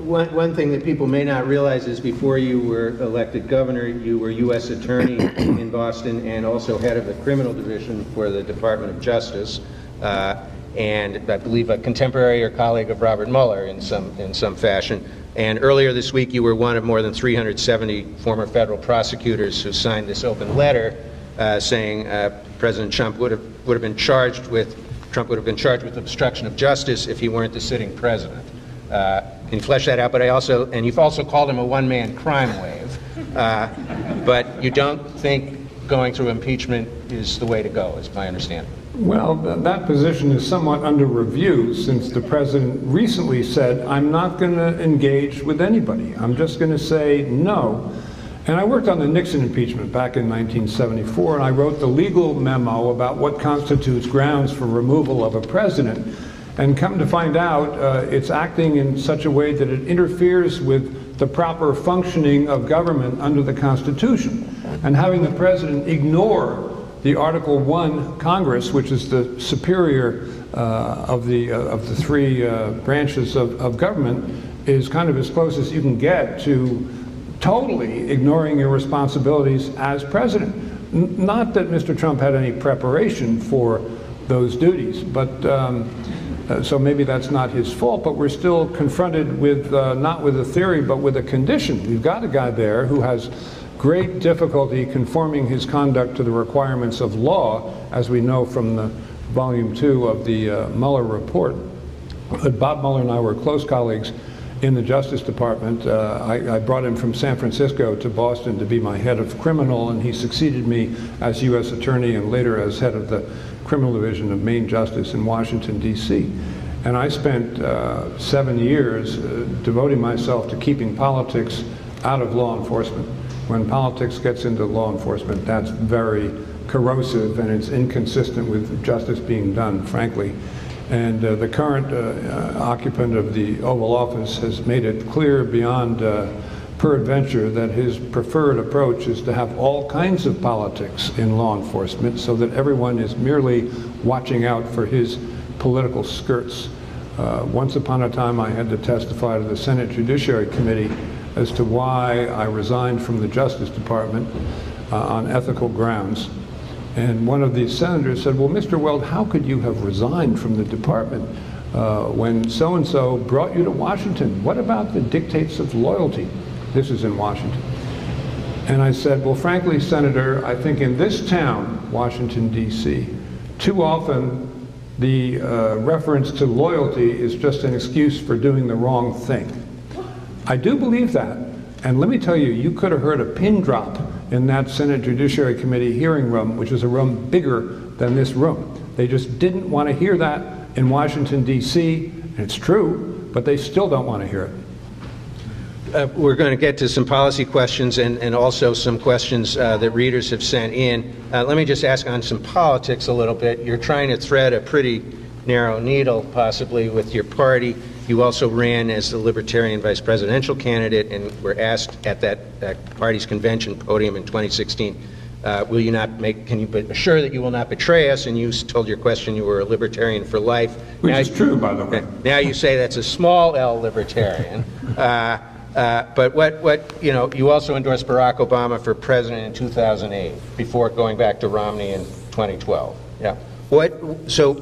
one thing that people may not realize is before you were elected governor, you were U.S. Attorney in Boston and also head of the criminal division for the Department of Justice, and I believe a contemporary or colleague of Robert Mueller in some fashion. And earlier this week, you were one of more than 370 former federal prosecutors who signed this open letter saying President Trump would have been charged with obstruction of justice if he weren't the sitting president. Can you flesh that out? But and you've also called him a one-man crime wave. But you don't think going through impeachment is the way to go, is my understanding. Well, that position is somewhat under review since the president recently said, I'm not going to engage with anybody. I'm just going to say no. And I worked on the Nixon impeachment back in 1974, and I wrote the legal memo about what constitutes grounds for removal of a president. And come to find out, it's acting in such a way that it interferes with the proper functioning of government under the Constitution. And having the president ignore the Article I Congress, which is the superior of the three branches of government, is kind of as close as you can get to totally ignoring your responsibilities as president. Not that Mr. Trump had any preparation for those duties, but so maybe that's not his fault, but we're still confronted with, not with a theory, but with a condition. We've got a guy there who has great difficulty conforming his conduct to the requirements of law, as we know from the Volume 2 of the Mueller report. But Bob Mueller and I were close colleagues in the Justice Department. I brought him from San Francisco to Boston to be my head of criminal, and he succeeded me as U.S. Attorney and later as head of the Criminal Division of Main Justice in Washington, D.C. And I spent 7 years devoting myself to keeping politics out of law enforcement. When politics gets into law enforcement, that's very corrosive, and it's inconsistent with justice being done, frankly. And the current occupant of the Oval Office has made it clear beyond peradventure that his preferred approach is to have all kinds of politics in law enforcement so that everyone is merely watching out for his political skirts. Once upon a time, I had to testify to the Senate Judiciary Committee as to why I resigned from the Justice Department on ethical grounds. And one of these senators said, well, Mr. Weld, how could you have resigned from the department when so-and-so brought you to Washington? What about the dictates of loyalty? This is in Washington. And I said, well, frankly, Senator, I think in this town, Washington, D.C., too often the reference to loyalty is just an excuse for doing the wrong thing. I do believe that. And let me tell you, you could have heard a pin drop in that Senate Judiciary Committee hearing room, which is a room bigger than this room. They just didn't want to hear that in Washington, D.C. And it's true, but they still don't want to hear it. We're going to get to some policy questions and also some questions that readers have sent in. Let me just ask on some politics a little bit. You're trying to thread a pretty narrow needle, possibly, with your party. You also ran as the Libertarian vice presidential candidate and were asked at that party's convention podium in 2016, will you not can you assure that you will not betray us? And you told your question you were a Libertarian for life. Which is true, by the way. Now you say that's a small L Libertarian. But you also endorsed Barack Obama for president in 2008 before going back to Romney in 2012. Yeah. So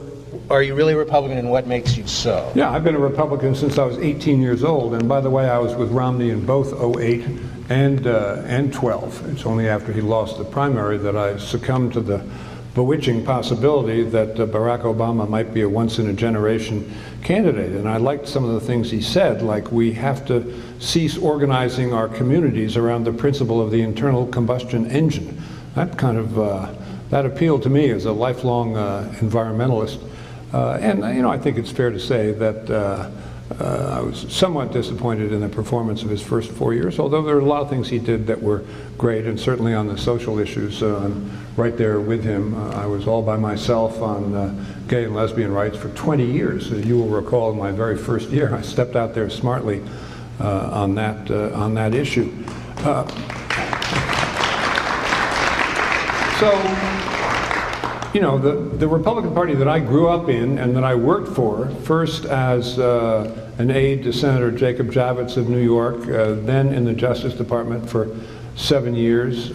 are you really a Republican, and what makes you so? Yeah, I've been a Republican since I was 18 years old, and by the way, I was with Romney in both 08 and 12. It's only after he lost the primary that I succumbed to the bewitching possibility that Barack Obama might be a once-in-a-generation candidate. And I liked some of the things he said, like we have to cease organizing our communities around the principle of the internal combustion engine. That kind of, that appealed to me as a lifelong environmentalist. And I think it's fair to say that I was somewhat disappointed in the performance of his first 4 years, although there were a lot of things he did that were great, and certainly on the social issues, I'm right there with him. I was all by myself on gay and lesbian rights for 20 years. You will recall in my very first year, I stepped out there smartly on that issue. The Republican Party that I grew up in and that I worked for, first as an aide to Senator Jacob Javits of New York, then in the Justice Department for 7 years,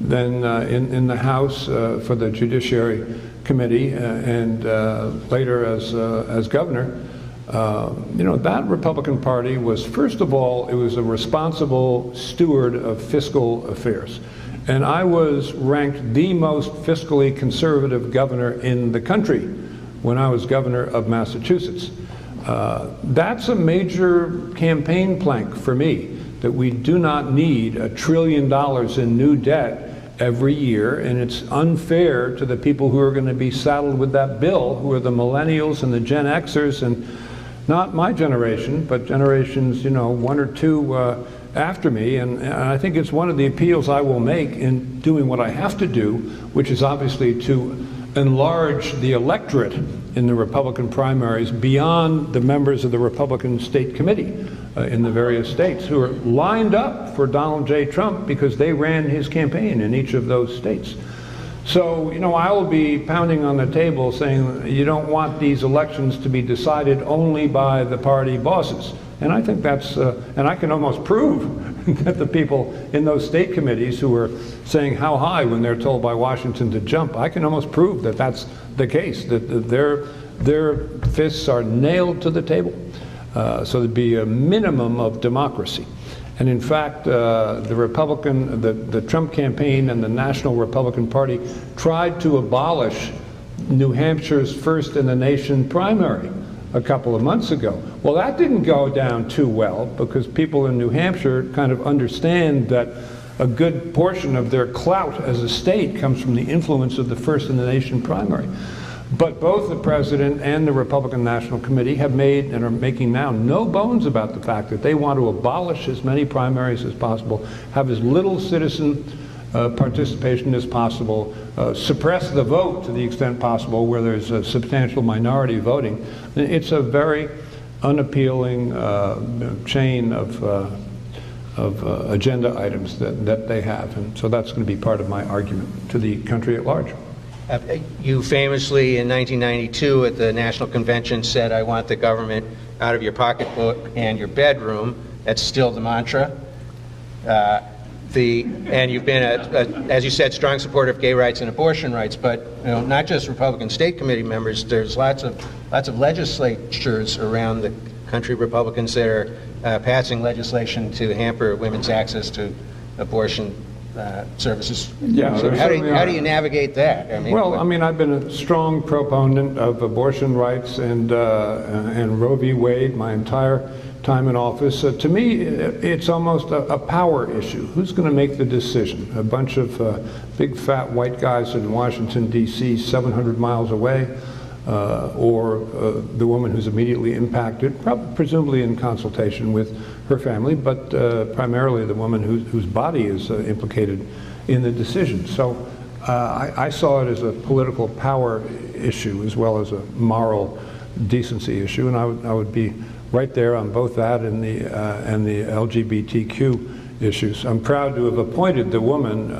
then in the House for the Judiciary Committee, and later as governor. That Republican Party was, first of all, it was a responsible steward of fiscal affairs. And I was ranked the most fiscally conservative governor in the country when I was governor of Massachusetts. That's a major campaign plank for me, that we do not need $1 trillion in new debt every year, and it's unfair to the people who are going to be saddled with that bill, who are the millennials and the Gen Xers, and not my generation, but generations, 1 or 2 after me. And I think it's one of the appeals I will make in doing what I have to do, which is obviously to enlarge the electorate in the Republican primaries beyond the members of the Republican State Committee in the various states who are lined up for Donald J. Trump because they ran his campaign in each of those states. So, I will be pounding on the table saying you don't want these elections to be decided only by the party bosses. And I think that's, and I can almost prove that the people in those state committees who are saying how high when they're told by Washington to jump, I can almost prove that that's the case, that their fists are nailed to the table. So there'd be a minimum of democracy. And in fact, the Trump campaign and the National Republican Party tried to abolish New Hampshire's first in the nation primary a couple of months ago. Well, that didn't go down too well because people in New Hampshire kind of understand that a good portion of their clout as a state comes from the influence of the first in the nation primary. But both the president and the Republican National Committee have made and are making now no bones about the fact that they want to abolish as many primaries as possible, have as little citizen participation as possible, suppress the vote to the extent possible where there's a substantial minority voting. It's a very unappealing chain of agenda items that they have. And so that's going to be part of my argument to the country at large. You famously, in 1992, at the National Convention, said, "I want the government out of your pocketbook and your bedroom." That's still the mantra. And you've been, as you said, strong supporter of gay rights and abortion rights. But not just Republican State Committee members. There's lots of legislatures around the country, Republicans, that are passing legislation to hamper women's access to abortion services. Yeah, so how do you navigate that? I've been a strong proponent of abortion rights and Roe v. Wade my entire time in office. To me, it's almost a power issue. Who's going to make the decision? A bunch of big fat white guys in Washington, D.C., 700 miles away, or the woman who's immediately impacted, presumably in consultation with her family, but primarily the woman whose body is implicated in the decision. So I saw it as a political power issue as well as a moral decency issue, and I would be right there on both that and the LGBTQ issues. I'm proud to have appointed the woman,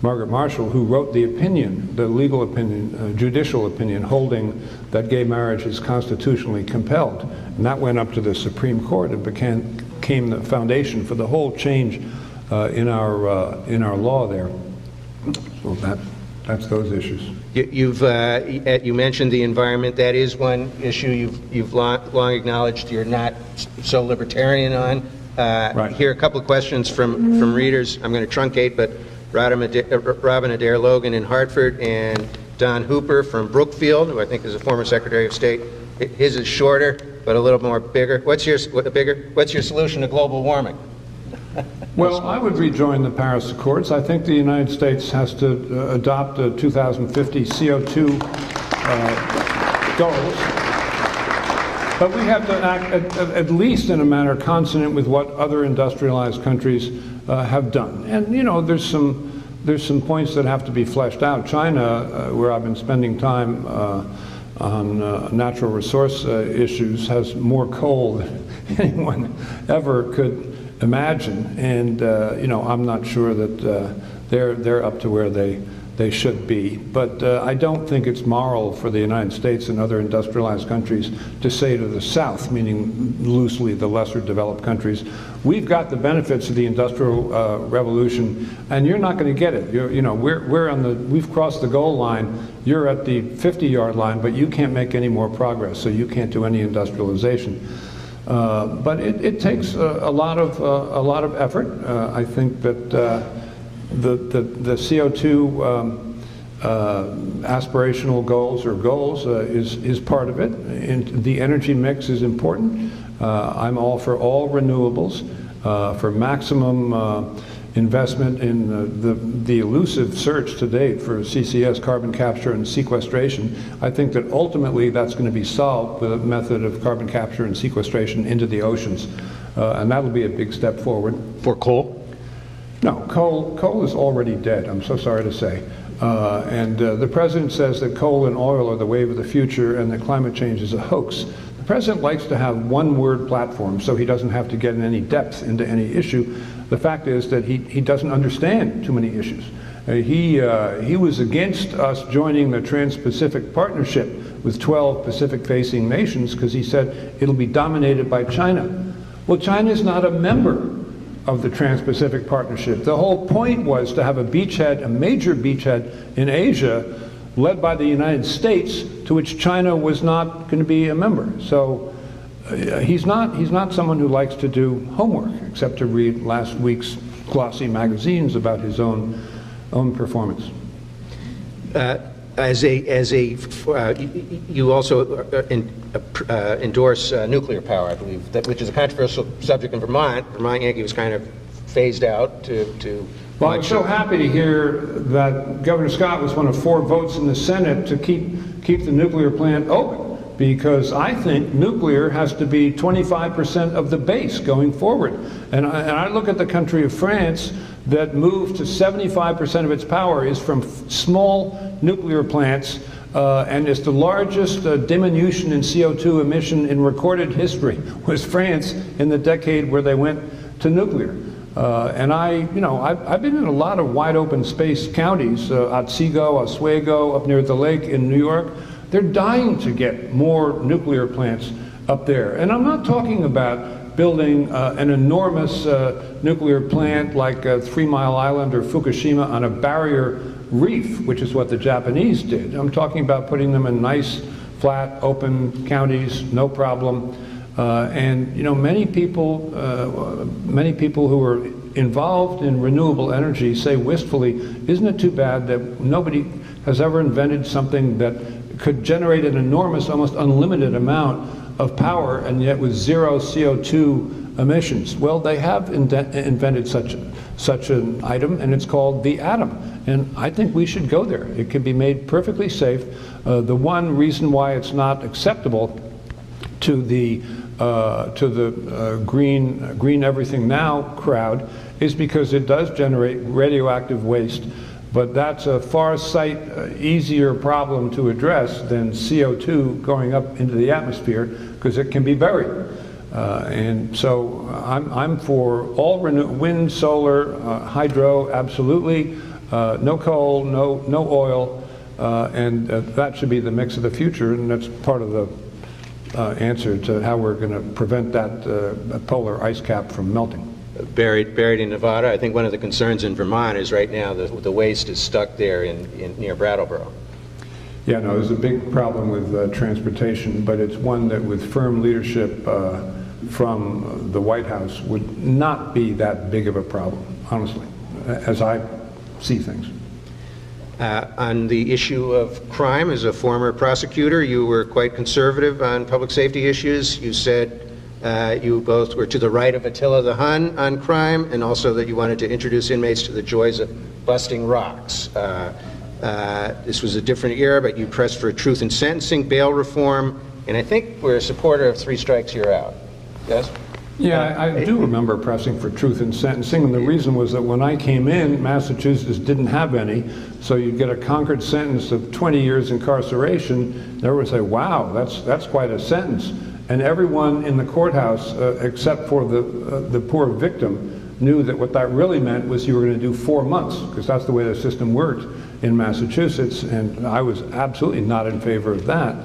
Margaret Marshall, who wrote the opinion, the legal opinion, judicial opinion, holding that gay marriage is constitutionally compelled. And that went up to the Supreme Court and became the foundation for the whole change in our law there. So that's those issues. You mentioned the environment. That is one issue you've long acknowledged you're not so libertarian on. Right. Here are a couple of questions from readers. I'm going to truncate, but Robin Adair Logan in Hartford and Don Hooper from Brookfield, who I think is a former Secretary of State. His is shorter, but a little more bigger. What's your solution to global warming? Well, I would rejoin the Paris Accords. I think the United States has to adopt a 2050 CO2 goals. But we have to act at least in a manner consonant with what other industrialized countries have done. And there's some points that have to be fleshed out. China, where I've been spending time on natural resource issues, has more coal than anyone ever could imagine. And I'm not sure that they're up to where they they should be. But I don't think it's moral for the United States and other industrialized countries to say to the South, meaning loosely the lesser developed countries, we've got the benefits of the Industrial Revolution, and you're not going to get it. We've crossed the goal line. You're at the 50-yard line, but you can't make any more progress, so you can't do any industrialization. But it takes a lot of effort. I think that the CO2 aspirational goals is part of it. And the energy mix is important. I'm all for all renewables, for maximum investment in the elusive search to date for CCS, carbon capture and sequestration. I think that ultimately that's going to be solved with a method of carbon capture and sequestration into the oceans. And that'll be a big step forward. For coal? No, coal is already dead, I'm so sorry to say. And the president says that coal and oil are the wave of the future and that climate change is a hoax. The president likes to have one-word platform so he doesn't have to get in any depth into any issue. The fact is that he doesn't understand too many issues. He was against us joining the Trans-Pacific Partnership with 12 Pacific-facing nations because he said it'll be dominated by China. Well, China is not a member of the Trans-Pacific Partnership. The whole point was to have a beachhead, a major beachhead in Asia, led by the United States, to which China was not going to be a member. So he's not someone who likes to do homework, except to read last week's glossy magazines about his own performance. You also endorse nuclear power, I believe, which is a controversial subject in Vermont. Vermont Yankee was kind of phased out to Well, I'm so happy to hear that Governor Scott was one of 4 votes in the Senate to keep the nuclear plant open, because I think nuclear has to be 25% of the base going forward. And I look at the country of France that moved to 75% of its power is from small nuclear plants, and it's the largest diminution in CO2 emission in recorded history was France in the decade where they went to nuclear. And I've been in a lot of wide open space counties, Otsego, Oswego, up near the lake in New York. They're dying to get more nuclear plants up there. And I'm not talking about building an enormous nuclear plant like 3 Mile Island or Fukushima on a barrier reef, which is what the Japanese did. I'm talking about putting them in nice, flat, open counties, no problem. And many people who are involved in renewable energy say wistfully, isn't it too bad that nobody has ever invented something that could generate an enormous, almost unlimited amount of power and yet with 0 CO2 emissions? Well, they have invented such an item, and it's called the atom. And I think we should go there. It can be made perfectly safe. The one reason why it's not acceptable to the green everything now crowd is because it does generate radioactive waste, but that's a far sight easier problem to address than CO2 going up into the atmosphere, because it can be buried. And so I'm for all wind, solar, hydro, absolutely, no coal, no oil, and that should be the mix of the future, and that's part of the answer to how we're going to prevent that polar ice cap from melting. Buried in Nevada. I think one of the concerns in Vermont is right now the waste is stuck there near Brattleboro. Yeah, no, there's a big problem with transportation, but it's one that with firm leadership from the White House would not be that big of a problem, honestly, as I see things. On the issue of crime, as a former prosecutor, you were quite conservative on public safety issues. You said you both were to the right of Attila the Hun on crime, and also that you wanted to introduce inmates to the joys of busting rocks. This was a different era, but you pressed for truth in sentencing, bail reform, and I think we're a supporter of 3 strikes, you're out. Yes? Yeah, I do remember pressing for truth in sentencing, and the reason was that when I came in, Massachusetts didn't have any, so you'd get a Concord sentence of 20 years incarceration. Everyone would say, wow, that's quite a sentence. And everyone in the courthouse, except for the poor victim, knew that what that really meant was you were going to do 4 months, because that's the way the system worked. in Massachusetts, and I was absolutely not in favor of that.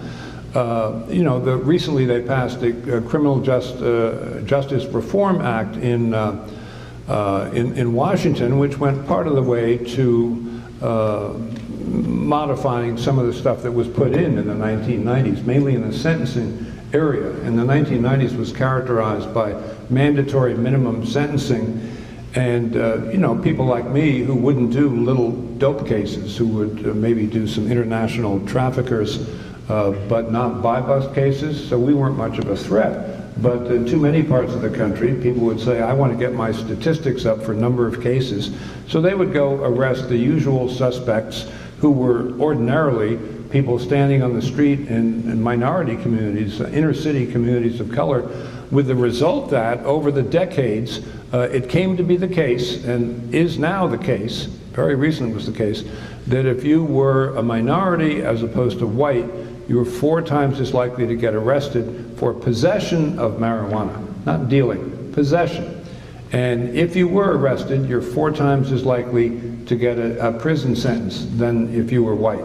You know, recently they passed a Criminal Justice Reform Act in Washington, which went part of the way to modifying some of the stuff that was put in the 1990s, mainly in the sentencing area. And the 1990s was characterized by mandatory minimum sentencing, and you know, people like me who wouldn't do little dope cases, who would maybe do some international traffickers, but not buy-bust cases, so we weren't much of a threat. But in too many parts of the country, people would say, I want to get my statistics up for number of cases. So they would go arrest the usual suspects, who were ordinarily people standing on the street in minority communities, inner city communities of color, with the result that over the decades, it came to be the case, and is now the case, very recently was the case, that if you were a minority as opposed to white, you were 4 times as likely to get arrested for possession of marijuana, not dealing, possession. And if you were arrested, you're 4 times as likely to get a prison sentence than if you were white.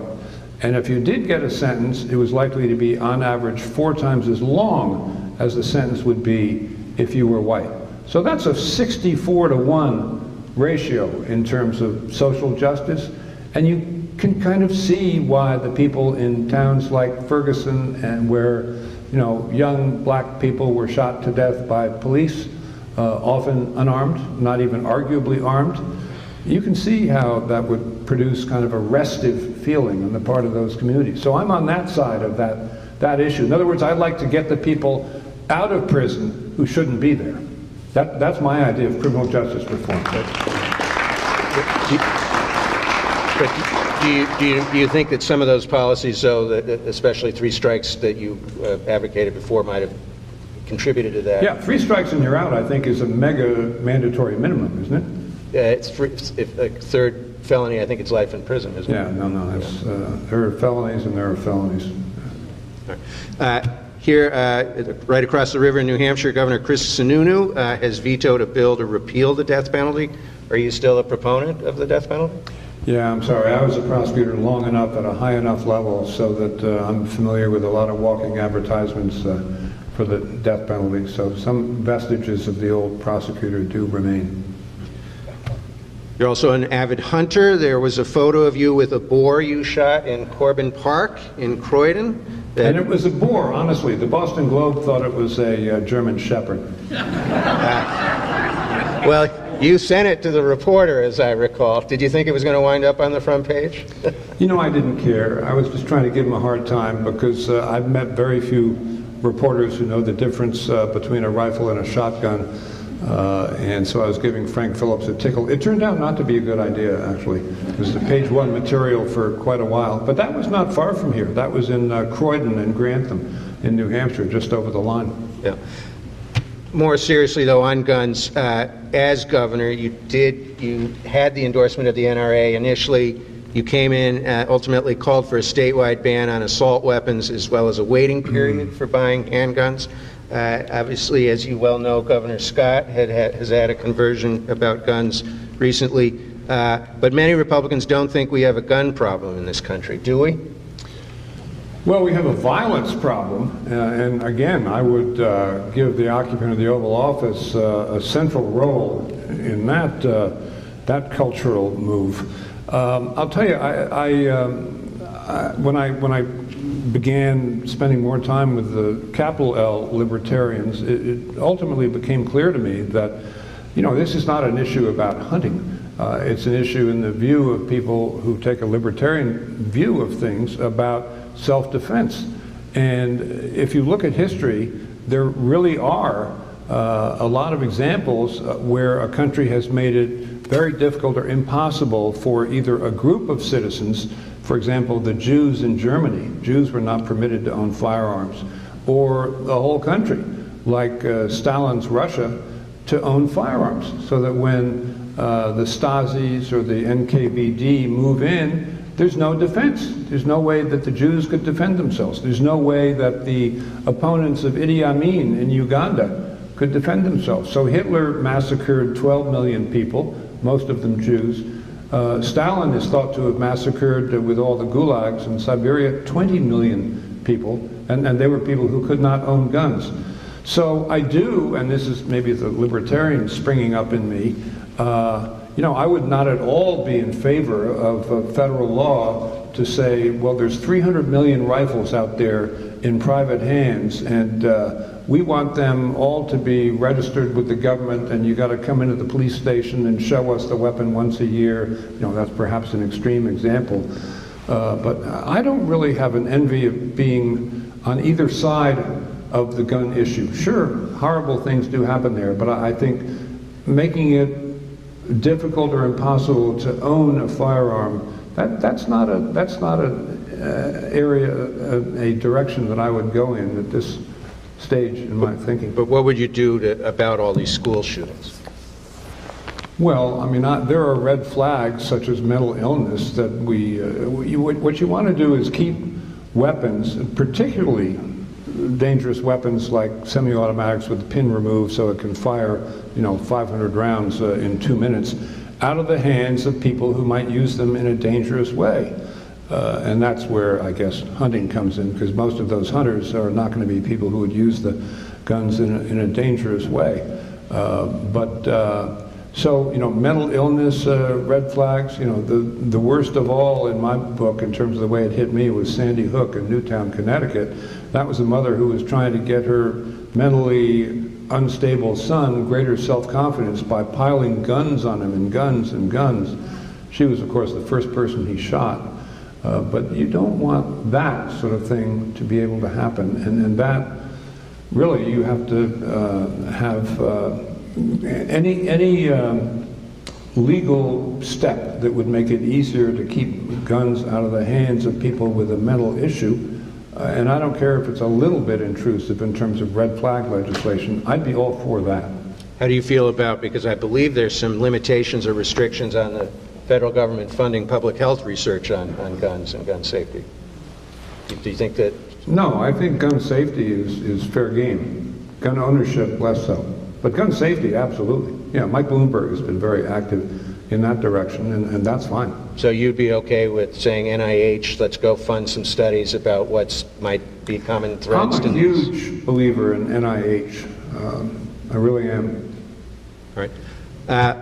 And if you did get a sentence, it was likely to be, on average, 4 times as long as the sentence would be if you were white. So that's a 64-to-1 ratio in terms of social justice. And you can kind of see why the people in towns like Ferguson, and where, you know, young black people were shot to death by police, often unarmed, not even arguably armed, you can see how that would produce kind of a restive feeling on the part of those communities. So I'm on that side of that issue. In other words, I'd like to get the people out of prison who shouldn't be there. That's my idea of criminal justice reform. Do you think that some of those policies, though, that especially 3 strikes that you advocated before, might have contributed to that? Yeah, 3 strikes and you're out, I think, is a mega mandatory minimum, isn't it? It's if a 3rd felony, I think it's life in prison, isn't it? Yeah, no, that's, there are felonies and there are felonies. Here, right across the river in New Hampshire, Governor Chris Sununu has vetoed a bill to repeal the death penalty. Are you still a proponent of the death penalty? Yeah, I'm sorry. I was a prosecutor long enough at a high enough level so that I'm familiar with a lot of walking advertisements for the death penalty. So some vestiges of the old prosecutor do remain. You're also an avid hunter. There was a photo of you with a boar you shot in Corbin Park in Croydon. And it was a boar, honestly. The Boston Globe thought it was a German Shepherd. Well, you sent it to the reporter, as I recall. Did you think it was going to wind up on the front page? You know, I didn't care. I was just trying to give him a hard time because I've met very few reporters who know the difference between a rifle and a shotgun. And so I was giving Frank Phillips a tickle. It turned out not to be a good idea, actually. It was the page 1 material for quite a while. But that was not far from here. That was in Croydon and Grantham in New Hampshire, just over the line. Yeah. More seriously, though, on guns, as governor, you had the endorsement of the NRA initially. You came in, ultimately called for a statewide ban on assault weapons, as well as a waiting period for buying handguns. Obviously, as you well know, Governor Scott has had a conversion about guns recently. But many Republicans don't think we have a gun problem in this country, do we? Well, we have a violence problem, and again, I would give the occupant of the Oval Office a central role in that cultural move. I'll tell you, when I began spending more time with the capital L libertarians, it ultimately became clear to me that, you know, this is not an issue about hunting. It's an issue in the view of people who take a libertarian view of things about self-defense. And if you look at history, there really are a lot of examples where a country has made it very difficult or impossible for either a group of citizens, for example, the Jews in Germany. Jews were not permitted to own firearms, or the whole country, like Stalin's Russia, to own firearms, so that when the Stasis or the NKVD move in, there's no defense. There's no way that the Jews could defend themselves. There's no way that the opponents of Idi Amin in Uganda could defend themselves. So Hitler massacred 12 million people, most of them Jews. Stalin is thought to have massacred, with all the gulags in Siberia, 20 million people, and they were people who could not own guns. So I do, and this is maybe the libertarian springing up in me, I would not at all be in favor of federal law to say, well, there's 300 million rifles out there in private hands, and we want them all to be registered with the government, and you got to come into the police station and show us the weapon once a year. That's perhaps an extreme example. But I don't really have an envy of being on either side of the gun issue. Sure, horrible things do happen there, but I think making it difficult or impossible to own a firearm, that's not a direction that I would go in at this stage in my thinking. But what would you do about all these school shootings? Well, I mean, there are red flags such as mental illness that what you want to do is keep weapons, particularly dangerous weapons like semi-automatics with the pin removed so it can fire, 500 rounds in 2 minutes, out of the hands of people who might use them in a dangerous way. And that's where, I guess, hunting comes in, because most of those hunters are not going to be people who would use the guns in a dangerous way. So, mental illness, red flags, the worst of all in my book in terms of the way it hit me was Sandy Hook in Newtown, Connecticut. That was a mother who was trying to get her mentally unstable son greater self-confidence by piling guns on him, and guns and guns. She was, of course, the first person he shot. But you don't want that sort of thing to be able to happen. And that, really, you have to have any legal step that would make it easier to keep guns out of the hands of people with a mental issue. And I don't care if it's a little bit intrusive in terms of red flag legislation, I'd be all for that. How do you feel about, because I believe there's some limitations or restrictions on the federal government funding public health research on guns and gun safety? Do you think that? No, I think gun safety is fair game. Gun ownership, less so. But gun safety, absolutely. Yeah, Mike Bloomberg has been very active in that direction, and that's fine. So you'd be okay with saying NIH, let's go fund some studies about what might be common threats? I'm a huge believer in NIH. I really am. All right.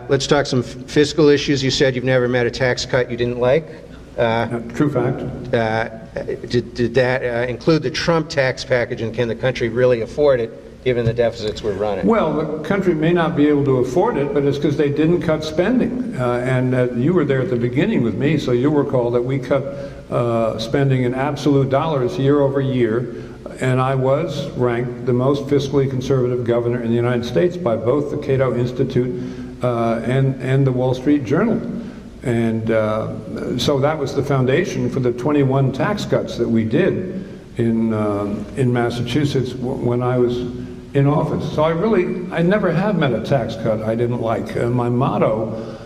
Let's talk some fiscal issues. You said you've never met a tax cut you didn't like. True fact. Did that include the Trump tax package, and can the country really afford it given the deficits we're running? Well, the country may not be able to afford it, but it's because they didn't cut spending. And you were there at the beginning with me, so you'll recall that we cut spending in absolute dollars year over year. And I was ranked the most fiscally conservative governor in the United States by both the Cato Institute and the Wall Street Journal. And so that was the foundation for the 21 tax cuts that we did in Massachusetts when I was in office. So I never have met a tax cut I didn't like. And my motto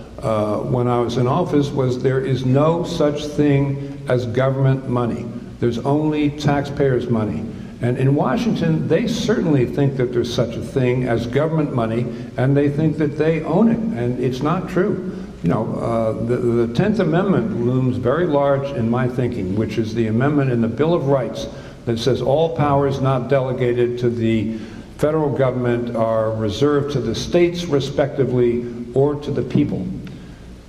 when I was in office was, there is no such thing as government money. There's only taxpayers' money. And in Washington, they certainly think that there's such a thing as government money, and they think that they own it, and it's not true. The 10th Amendment looms very large in my thinking, which is the amendment in the Bill of Rights that says all powers not delegated to the federal government are reserved to the states respectively or to the people.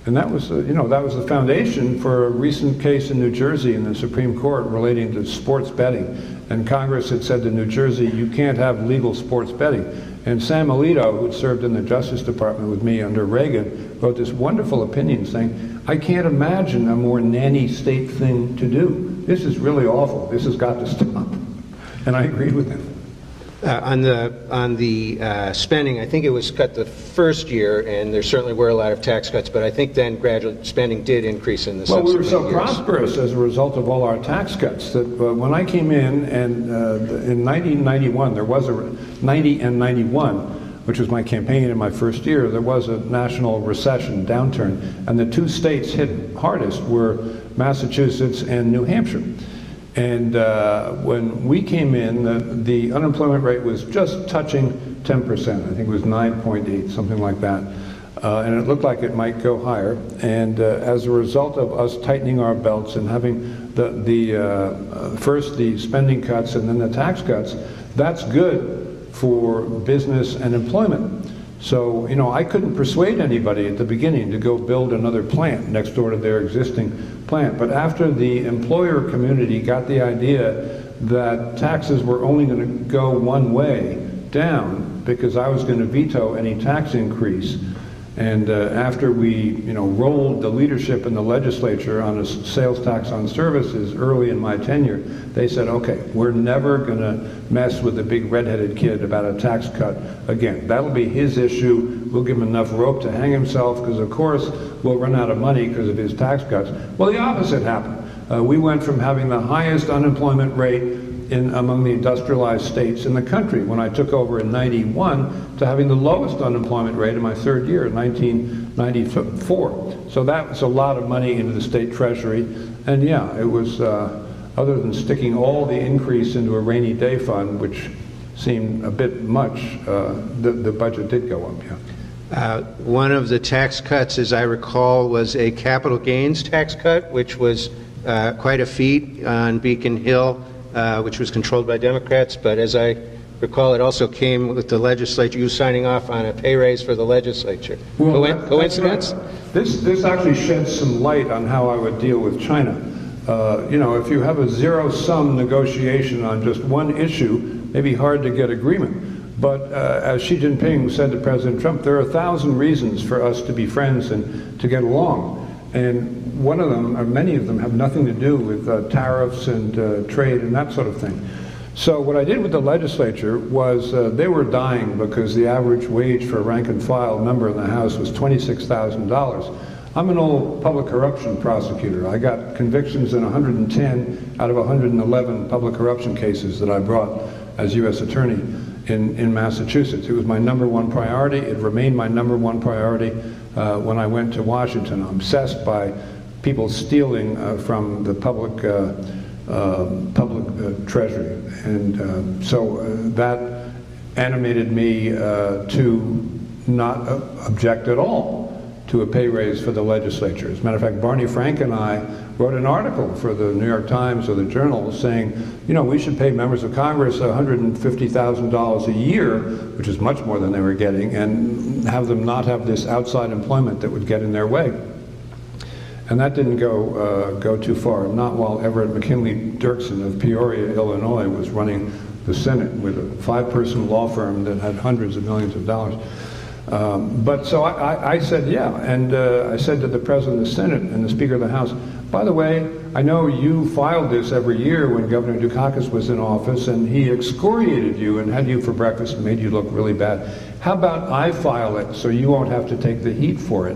And that was, that was the foundation for a recent case in New Jersey in the Supreme Court relating to sports betting. And Congress had said to New Jersey, you can't have legal sports betting. And Sam Alito, who served in the Justice Department with me under Reagan, wrote this wonderful opinion saying, I can't imagine a more nanny state thing to do. This is really awful. This has got to stop. And I agreed with him. On the spending, I think it was cut the first year, and there certainly were a lot of tax cuts, but I think then gradually spending did increase in the subsequent years. Well, we were so prosperous as a result of all our tax cuts that when I came in, and in 1991, there was a 90 and 91, which was my campaign in my first year, there was a national recession downturn, and the two states hit hardest were Massachusetts and New Hampshire. And when we came in, the unemployment rate was just touching 10%. I think it was 9.8, something like that. and it looked like it might go higher. And as a result of us tightening our belts and having first the spending cuts and then the tax cuts, that's good for business and employment. So, you know, I couldn't persuade anybody at the beginning to go build another plant next door to their existing plant. But after the employer community got the idea that taxes were only going to go one way, down, because I was going to veto any tax increase, and after we, you know, rolled the leadership in the legislature on a sales tax on services early in my tenure, they said, okay, we're never going to mess with the big red-headed kid about a tax cut again. That'll be his issue. We'll give him enough rope to hang himself, because of course we'll run out of money because of his tax cuts. Well, the opposite happened. We went from having the highest unemployment rate among the industrialized states in the country when I took over in '91 to having the lowest unemployment rate in my third year in 1994. So that was a lot of money into the state treasury. And yeah, it was, other than sticking all the increase into a rainy day fund, which seemed a bit much, the budget did go up, yeah. One of the tax cuts, as I recall, was a capital gains tax cut, which was quite a feat on Beacon Hill, which was controlled by Democrats, but as I recall, it also came with the legislature, you signing off on a pay raise for the legislature. Well, coincidence? Right. This actually sheds some light on how I would deal with China. You know, if you have a zero-sum negotiation on just one issue, it may be hard to get agreement. But as Xi Jinping said to President Trump, there are 1,000 reasons for us to be friends and to get along. And one of them, or many of them, have nothing to do with tariffs and trade and that sort of thing. So what I did with the legislature was they were dying because the average wage for a rank-and-file member in the House was $26,000. I'm an old public corruption prosecutor. I got convictions in 110 out of 111 public corruption cases that I brought as U.S. Attorney in Massachusetts. It was my #1 priority. It remained my #1 priority when I went to Washington. I'm obsessed by people stealing from the public treasury, and so that animated me to not object at all to a pay raise for the legislature. As a matter of fact, Barney Frank and I wrote an article for the New York Times or the Journal saying, you know, we should pay members of Congress $150,000 a year, which is much more than they were getting, and have them not have this outside employment that would get in their way. And that didn't go too far, not while Everett McKinley Dirksen of Peoria, Illinois, was running the Senate with a 5-person law firm that had hundreds of millions of dollars. But so I said, yeah, and I said to the President of the Senate and the Speaker of the House, by the way, I know you filed this every year when Governor Dukakis was in office, and he excoriated you and had you for breakfast and made you look really bad. How about I file it so you won't have to take the heat for it?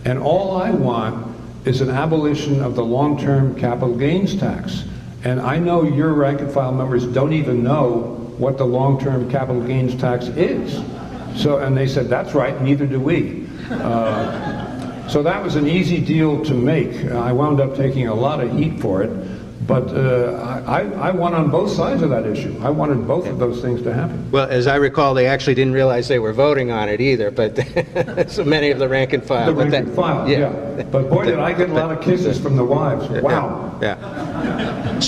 And all I want is an abolition of the long-term capital gains tax. And I know your rank-and-file members don't even know what the long-term capital gains tax is. So, and they said, that's right, neither do we. So that was an easy deal to make. I wound up taking a lot of heat for it, but I won on both sides of that issue. I wanted both of those things to happen. Well, as I recall, they actually didn't realize they were voting on it either, but so many of the rank and file. The rank and file, yeah. But boy, did I get a lot of kisses from the wives. Wow. Yeah.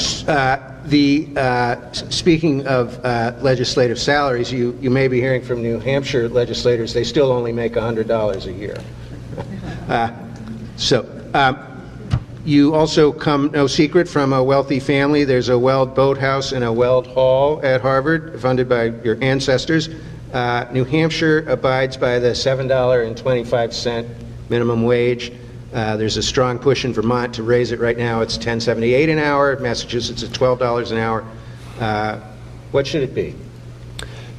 Speaking of legislative salaries, you may be hearing from New Hampshire legislators, they still only make $100 a year. You also come, no secret, from a wealthy family. There's a Weld boathouse and a Weld hall at Harvard, funded by your ancestors. New Hampshire abides by the $7.25 minimum wage. There's a strong push in Vermont to raise it. Right now it's $10.78 an hour. Massachusetts at $12 an hour. What should it be?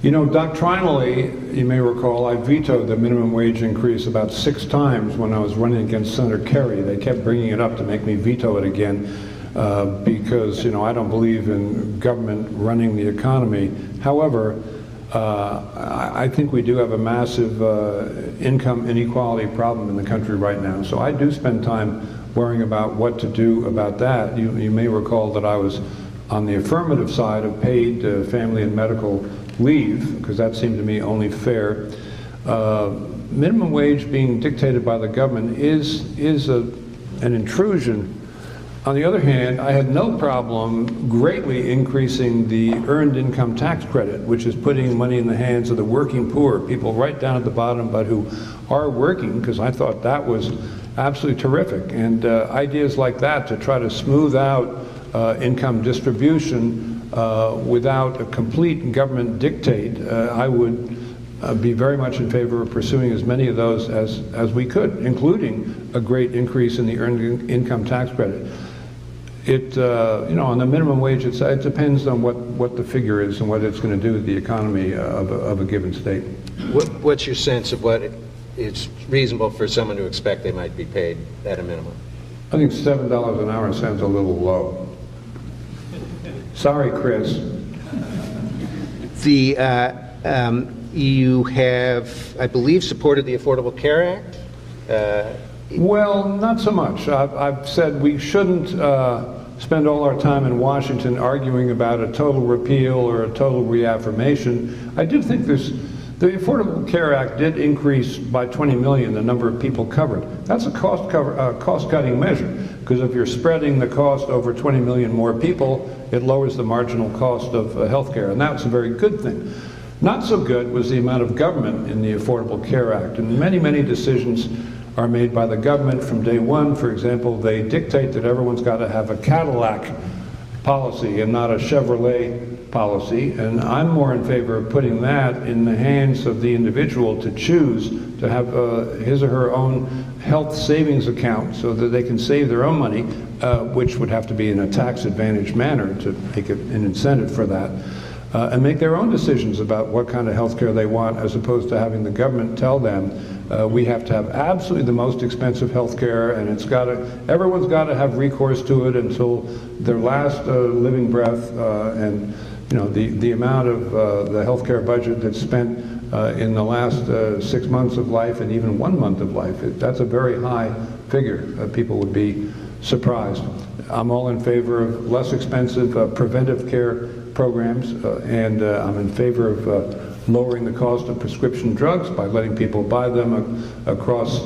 You know, doctrinally, you may recall, I vetoed the minimum wage increase about 6 times when I was running against Senator Kerry. They kept bringing it up to make me veto it again because, you know, I don't believe in government running the economy. However, I think we do have a massive income inequality problem in the country right now. So I do spend time worrying about what to do about that. You may recall that I was on the affirmative side of paid family and medical leave, because that seemed to me only fair. minimum wage being dictated by the government is an intrusion. On the other hand, I had no problem greatly increasing the earned income tax credit, which is putting money in the hands of the working poor, people right down at the bottom, but who are working, because I thought that was absolutely terrific. And ideas like that to try to smooth out income distribution without a complete government dictate, I would be very much in favor of pursuing as many of those as we could, including a great increase in the earned income tax credit. It, you know, on the minimum wage, it depends on what the figure is and what it's going to do to the economy of a given state. What's your sense of what it's reasonable for someone to expect they might be paid at a minimum? I think $7 an hour sounds a little low. Sorry, Chris. You have, I believe, supported the Affordable Care Act? Well, not so much. I've said we shouldn't spend all our time in Washington arguing about a total repeal or a total reaffirmation. I do think the Affordable Care Act did increase by 20 million the number of people covered. That's a cost-cutting measure, because if you're spreading the cost over 20 million more people, it lowers the marginal cost of health care, and that's a very good thing. Not so good was the amount of government in the Affordable Care Act, and many decisions are made by the government from day one. For example, they dictate that everyone's got to have a Cadillac policy and not a Chevrolet policy, and I'm more in favor of putting that in the hands of the individual to choose to have his or her own health savings account so that they can save their own money, which would have to be in a tax-advantaged manner to make it an incentive for that. And make their own decisions about what kind of health care they want, as opposed to having the government tell them we have to have absolutely the most expensive health care, and everyone's got to have recourse to it until their last living breath. And you know, the amount of the health care budget that's spent in the last 6 months of life and even 1 month of life, that's a very high figure. People would be surprised. I'm all in favor of less expensive preventive care programs, and I'm in favor of lowering the cost of prescription drugs by letting people buy them across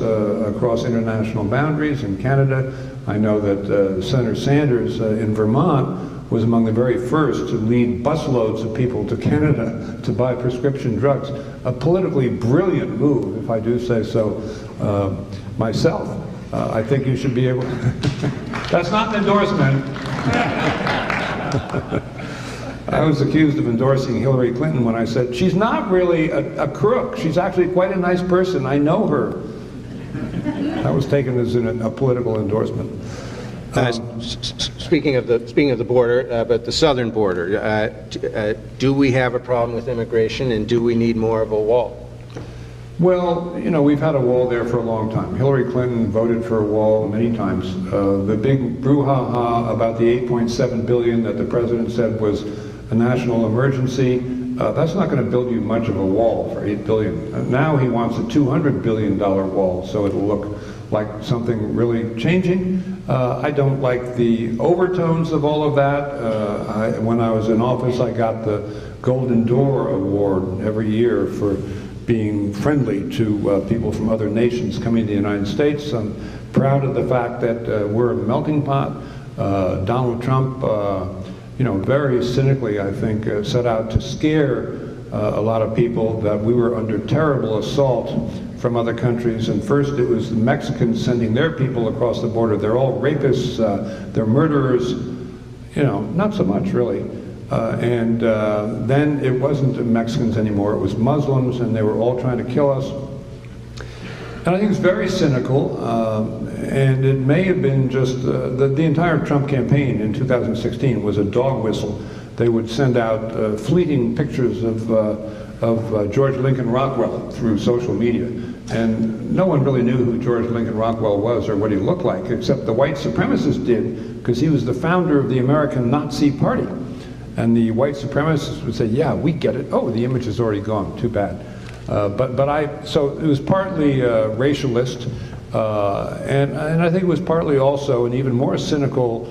international boundaries. In Canada, I know that Senator Sanders in Vermont was among the very first to lead busloads of people to Canada to buy prescription drugs. A politically brilliant move, if I do say so myself. I think you should be able That's not an endorsement. I was accused of endorsing Hillary Clinton when I said, she's not really a crook. She's actually quite a nice person. I know her. That was taken as a political endorsement. Speaking of the border, but the southern border, do we have a problem with immigration, and do we need more of a wall? Well, you know, we've had a wall there for a long time. Hillary Clinton voted for a wall many times. The big brouhaha about the $8.7 billion that the president said was a national emergency, that's not going to build you much of a wall for $8 billion. Now he wants a $200 billion wall, so it'll look like something really changing. I don't like the overtones of all of that. When I was in office, I got the Golden Door Award every year for being friendly to people from other nations coming to the United States. I'm proud of the fact that we're a melting pot. Donald Trump, you know, very cynically, I think, set out to scare a lot of people that we were under terrible assault from other countries. And first it was the Mexicans sending their people across the border. They're all rapists, they're murderers, you know, not so much really. Then it wasn't Mexicans anymore, it was Muslims, and they were all trying to kill us. And I think it's very cynical, and it may have been just, the entire Trump campaign in 2016 was a dog whistle. They would send out fleeting pictures of George Lincoln Rockwell through social media. And no one really knew who George Lincoln Rockwell was or what he looked like, except the white supremacists did, because he was the founder of the American Nazi Party. And the white supremacists would say, yeah, we get it. Oh, the image is already gone, too bad. So it was partly racialist, and I think it was partly also an even more cynical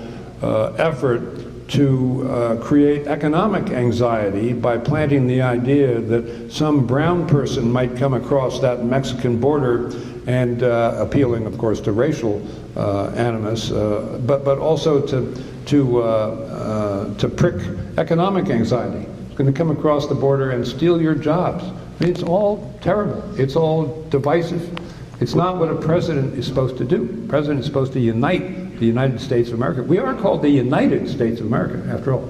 effort to create economic anxiety by planting the idea that some brown person might come across that Mexican border and appealing, of course, to racial animus, but also to prick economic anxiety. It's going to come across the border and steal your jobs. I mean, it's all terrible. It's all divisive. It's not what a president is supposed to do. The president is supposed to unite the United States of America. We are called the United States of America, after all.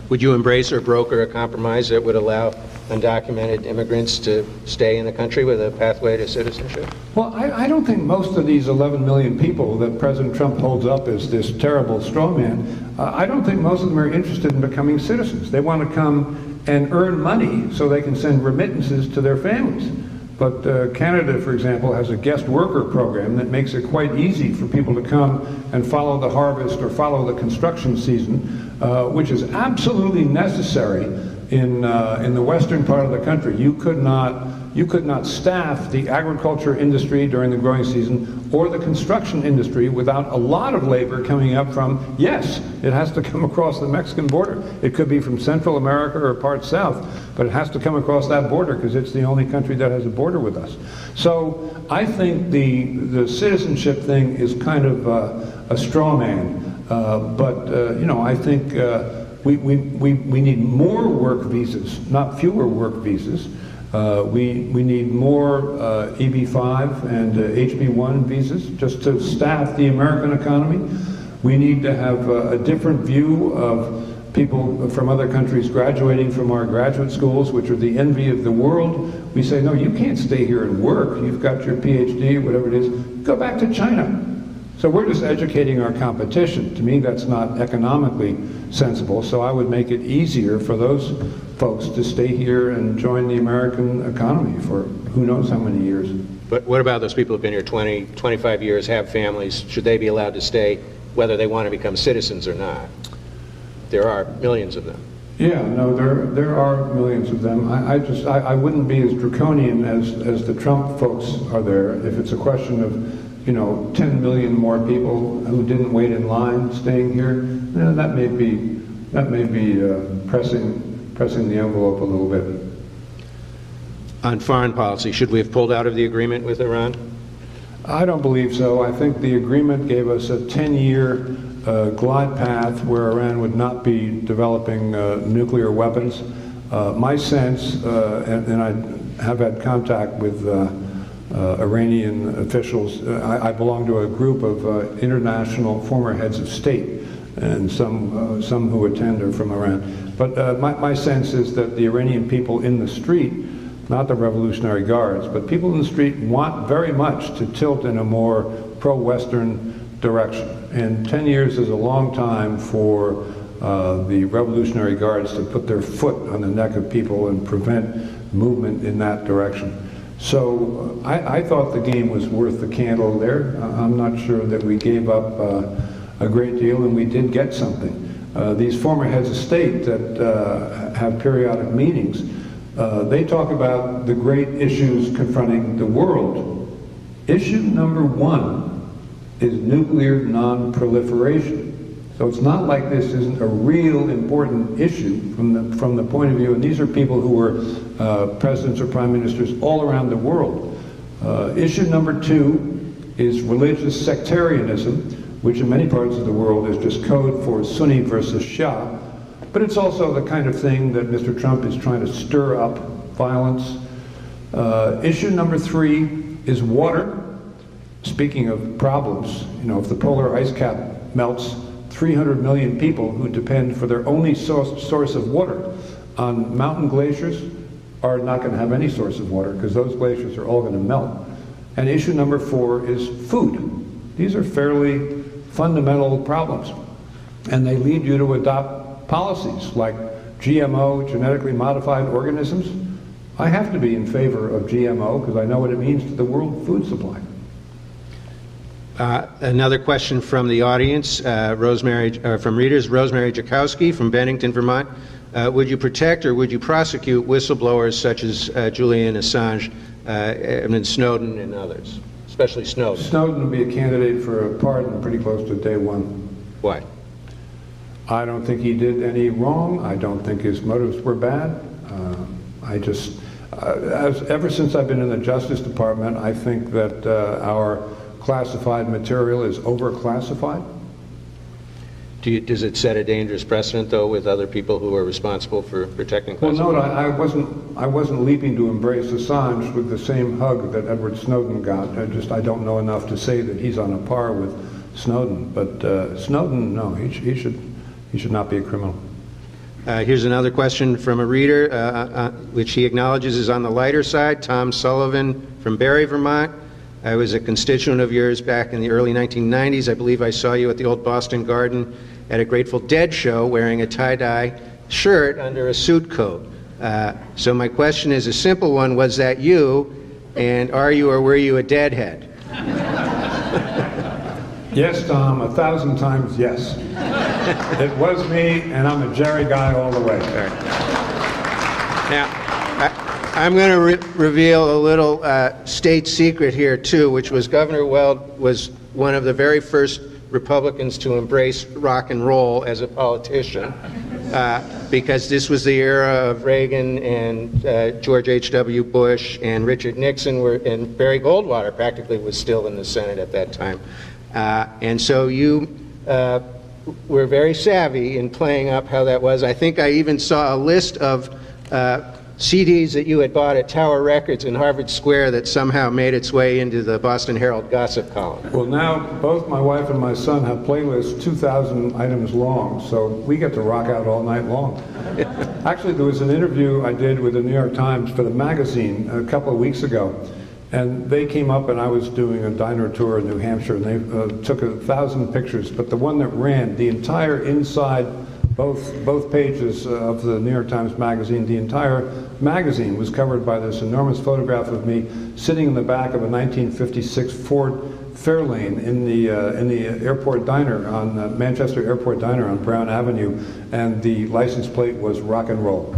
Would you embrace or broker a compromise that would allow undocumented immigrants to stay in the country with a pathway to citizenship? Well, I don't think most of these 11 million people that President Trump holds up as this terrible straw man, I don't think most of them are interested in becoming citizens. They want to come and earn money so they can send remittances to their families. But Canada, for example, has a guest worker program that makes it quite easy for people to come and follow the harvest or follow the construction season, which is absolutely necessary in the western part of the country. You could not staff the agriculture industry during the growing season or the construction industry without a lot of labor coming up from, yes, it has to come across the Mexican border. It could be from Central America or parts south, but it has to come across that border because it's the only country that has a border with us. So I think the citizenship thing is kind of a straw man, but you know, I think we need more work visas, not fewer work visas. We need more EB-5 and HB-1 visas just to staff the American economy. We need to have a different view of people from other countries graduating from our graduate schools, which are the envy of the world. We say, no, you can't stay here and work. You've got your PhD, whatever it is. Go back to China. So we're just educating our competition. To me, that's not economically sensible. So I would make it easier for those folks to stay here and join the American economy for who knows how many years. But what about those people who've been here 20, 25 years, have families? Should they be allowed to stay whether they want to become citizens or not? There are millions of them. Yeah, no, there are millions of them. I wouldn't be as draconian as the Trump folks are there. If it's a question of, you know, 10 million more people who didn't wait in line staying here, you know, that may be pressing the envelope a little bit. On foreign policy, should we have pulled out of the agreement with Iran? I don't believe so. I think the agreement gave us a 10-year glide path where Iran would not be developing nuclear weapons. My sense, and I have had contact with Iranian officials, I belong to a group of international former heads of state, and some who attend are from Iran. But my sense is that the Iranian people in the street, not the Revolutionary Guards, but people in the street want very much to tilt in a more pro-Western direction. And 10 years is a long time for the Revolutionary Guards to put their foot on the neck of people and prevent movement in that direction. So I thought the game was worth the candle there. I'm not sure that we gave up a great deal, and we did get something. These former heads of state that have periodic meetings, they talk about the great issues confronting the world. Issue number one is nuclear non-proliferation. So it's not like this isn't a real important issue from the point of view, and these are people who were presidents or prime ministers all around the world. Issue number two is religious sectarianism, which in many parts of the world is just code for Sunni versus Shia, but it's also the kind of thing that Mr. Trump is trying to stir up violence. Issue number three is water. Speaking of problems, you know, if the polar ice cap melts, 300 million people who depend for their only source of water on mountain glaciers are not going to have any source of water because those glaciers are all going to melt. And issue number four is food. These are fairly fundamental problems, and they lead you to adopt policies like GMO, genetically modified organisms. I have to be in favor of GMO because I know what it means to the world food supply. Another question from the audience, from readers, Rosemary Jakowski from Bennington, Vermont. Would you protect or would you prosecute whistleblowers such as Julian Assange, Snowden, and others, especially Snowden? Snowden would be a candidate for a pardon pretty close to day one. Why? I don't think he did any wrong. I don't think his motives were bad. Ever since I've been in the Justice Department, I think that our classified material is over-classified. Does it set a dangerous precedent, though, with other people who are responsible for protecting classified? Well, no, I wasn't leaping to embrace Assange with the same hug that Edward Snowden got. I don't know enough to say that he's on a par with Snowden. But Snowden, no, he should not be a criminal. Here's another question from a reader, which he acknowledges is on the lighter side. Tom Sullivan from Barre, Vermont. I was a constituent of yours back in the early 1990s. I believe I saw you at the old Boston Garden at a Grateful Dead show wearing a tie-dye shirt under a suit coat. So my question is a simple one. Was that you? And are you or were you a deadhead? Yes, Tom, 1,000 times yes. It was me, and I'm a Jerry guy all the way. Now, I'm going to reveal a little state secret here, too, which was Governor Weld was one of the very first Republicans to embrace rock and roll as a politician, because this was the era of Reagan and George H.W. Bush and Richard Nixon, and Barry Goldwater practically was still in the Senate at that time. And so you were very savvy in playing up how that was. I think I even saw a list of CDs that you had bought at Tower Records in Harvard Square that somehow made its way into the Boston Herald gossip column. Well, now both my wife and my son have playlists 2,000 items long, so we get to rock out all night long. Actually, there was an interview I did with the New York Times for the magazine a couple of weeks ago, and they came up, and I was doing a diner tour in New Hampshire, and they took 1,000 pictures, but the one that ran, the entire inside, both pages of the New York Times magazine, the entire magazine was covered by this enormous photograph of me sitting in the back of a 1956 Ford Fairlane in the airport diner on Manchester Airport Diner on Brown Avenue, and the license plate was rock and roll.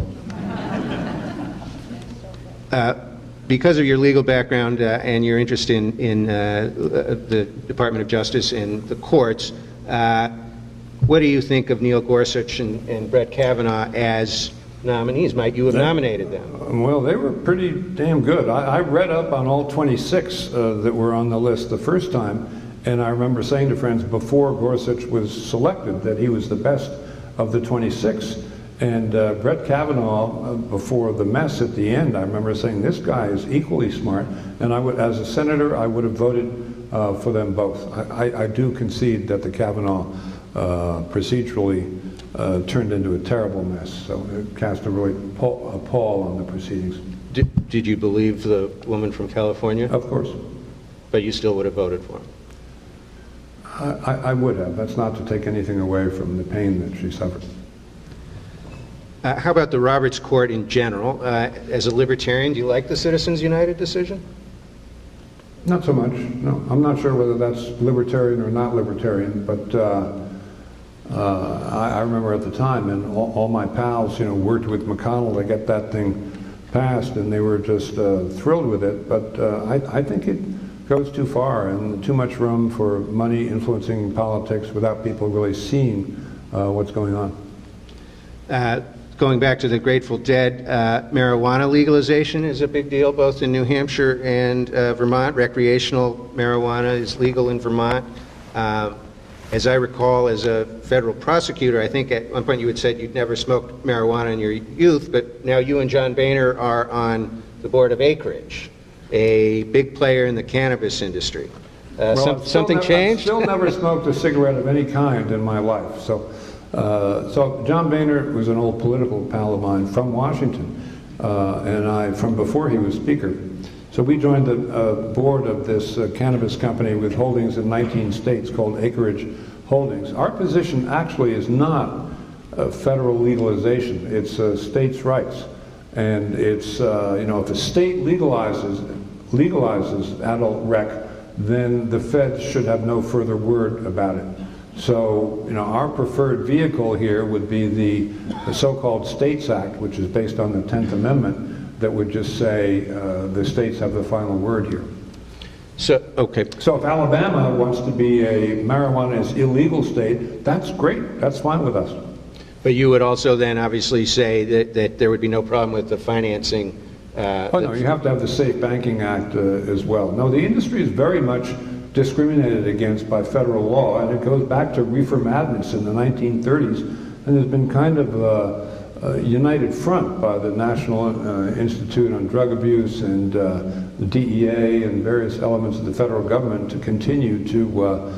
Because of your legal background and your interest in the Department of Justice and the courts, what do you think of Neil Gorsuch and Brett Kavanaugh as nominees? Might you have nominated them? Well, they were pretty damn good. I read up on all 26 that were on the list the first time, and I remember saying to friends before Gorsuch was selected that he was the best of the 26. And Brett Kavanaugh, before the mess at the end, I remember saying, this guy is equally smart, and I would, as a senator, I would have voted for them both. I do concede that the Kavanaugh procedurally turned into a terrible mess, so it cast a really pall on the proceedings. Did you believe the woman from California? Of course. But you still would have voted for him? I would have. That's not to take anything away from the pain that she suffered. How about the Roberts Court in general? As a libertarian, do you like the Citizens United decision? Not so much, no. I'm not sure whether that's libertarian or not libertarian, but I remember at the time, and all my pals, worked with McConnell to get that thing passed, and they were just thrilled with it. But I think it goes too far, and too much room for money influencing politics without people really seeing what's going on. Going back to the Grateful Dead, marijuana legalization is a big deal, both in New Hampshire and Vermont. Recreational marijuana is legal in Vermont. As I recall, as a federal prosecutor, I think at one point you had said you'd never smoked marijuana in your youth, but now you and John Boehner are on the board of Acreage, a big player in the cannabis industry. Something changed? I've still never smoked a cigarette of any kind in my life. So John Boehner was an old political pal of mine from Washington, and from before he was Speaker. So we joined the board of this cannabis company with holdings in 19 states called Acreage Holdings. Our position actually is not federal legalization, it's states' rights. And it's, if a state legalizes adult rec, then the feds should have no further word about it. So, our preferred vehicle here would be the so-called States Act, which is based on the 10th Amendment, that would just say the states have the final word here. So, okay. So if Alabama wants to be a marijuana is illegal state, that's great. That's fine with us. But you would also then obviously say that there would be no problem with the financing. Oh, no, you have to have the Safe Banking Act as well. No, the industry is very much discriminated against by federal law, and it goes back to reefer madness in the 1930s, and there's been kind of a united front by the National Institute on Drug Abuse and the DEA and various elements of the federal government to continue to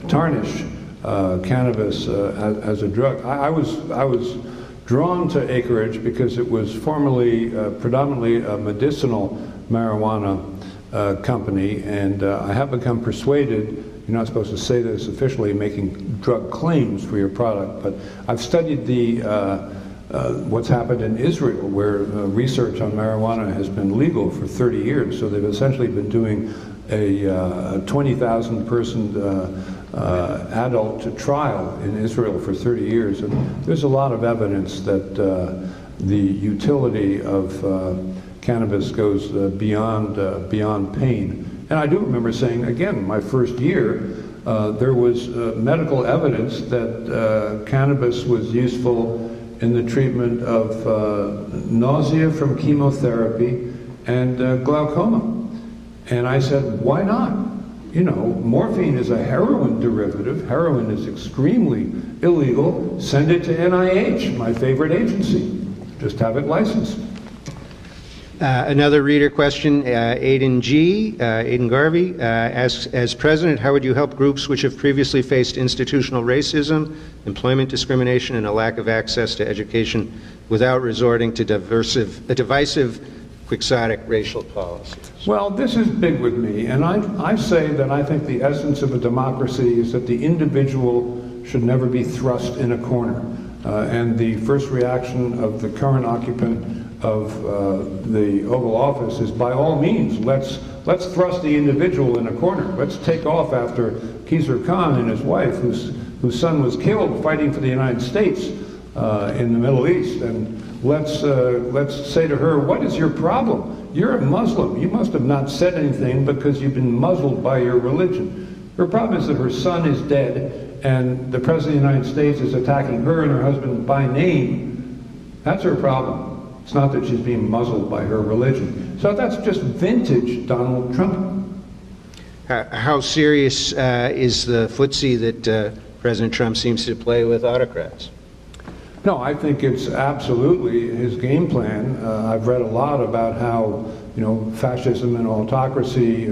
tarnish cannabis as a drug. I was drawn to acreage because it was formerly predominantly a medicinal marijuana company, and I have become persuaded, you're not supposed to say this officially, making drug claims for your product, but I've studied what's happened in Israel, where research on marijuana has been legal for 30 years, so they've essentially been doing a 20,000 person adult trial in Israel for 30 years, and there's a lot of evidence that the utility of cannabis goes beyond pain. And I do remember saying, again, my first year, there was medical evidence that cannabis was useful in the treatment of nausea from chemotherapy and glaucoma. And I said, why not? You know, morphine is a heroin derivative. Heroin is extremely illegal. Send it to NIH, my favorite agency. Just have it licensed. Another reader question, Aidan Garvey asks, as president, how would you help groups which have previously faced institutional racism, employment discrimination, and a lack of access to education without resorting to divisive, quixotic racial policies? Well, this is big with me, and I say that I think the essence of a democracy is that the individual should never be thrust in a corner. And the first reaction of the current occupant of the Oval Office is, by all means, let's thrust the individual in a corner. Let's take off after Khizr Khan and his wife, whose son was killed fighting for the United States in the Middle East, and let's say to her, what is your problem? You're a Muslim. You must have not said anything because you've been muzzled by your religion. Her problem is that her son is dead, and the President of the United States is attacking her and her husband by name. That's her problem. It's not that she's being muzzled by her religion. So that's just vintage Donald Trump. How serious is the footsie that President Trump seems to play with autocrats? No, I think it's absolutely his game plan. I've read a lot about how, you know, fascism and autocracy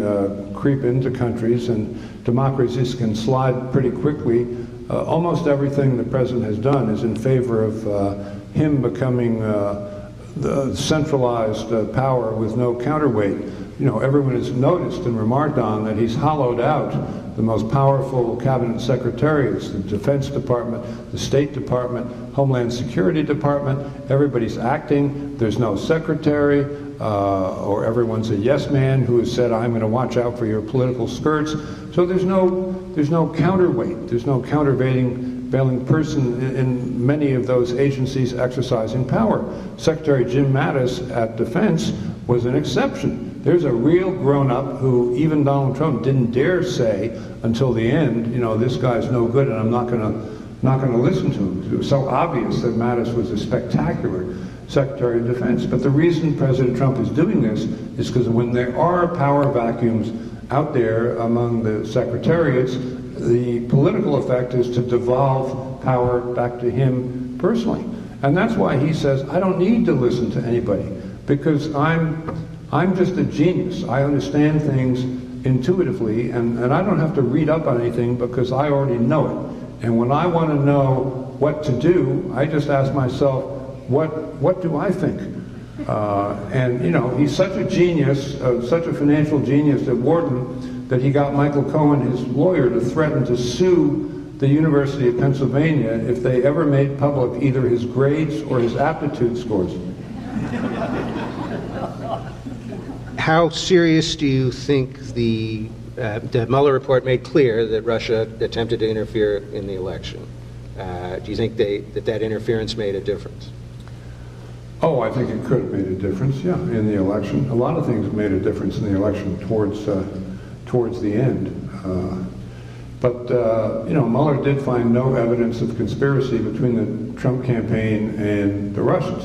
creep into countries, and democracies can slide pretty quickly. Almost everything the president has done is in favor of him becoming the centralized power with no counterweight. You know, everyone has noticed and remarked on that he's hollowed out the most powerful cabinet secretariats, the Defense Department, the State Department, Homeland Security Department. Everybody's acting. There's no secretary, or everyone's a yes man who has said, I'm going to watch out for your political skirts. So there's no counterweight. There's no countervailing person in many of those agencies exercising power. Secretary Jim Mattis at Defense was an exception. There's a real grown-up who even Donald Trump didn't dare say until the end, you know, this guy's no good and I'm not going to listen to him. It was so obvious that Mattis was a spectacular Secretary of Defense. But the reason President Trump is doing this is because when there are power vacuums out there among the secretariats, the political effect is to devolve power back to him personally. And that's why he says, I don't need to listen to anybody, because I'm just a genius. I understand things intuitively, and I don't have to read up on anything because I already know it. And when I want to know what to do, I just ask myself, what do I think? And you know, he's such a genius, such a financial genius at Wharton, that he got Michael Cohen, his lawyer, to threaten to sue the University of Pennsylvania if they ever made public either his grades or his aptitude scores. How serious do you think the Mueller report made clear that Russia attempted to interfere in the election? Do you think that interference made a difference? Oh, I think it could have made a difference, yeah, in the election. A lot of things made a difference in the election towards towards the end. But Mueller did find no evidence of conspiracy between the Trump campaign and the Russians.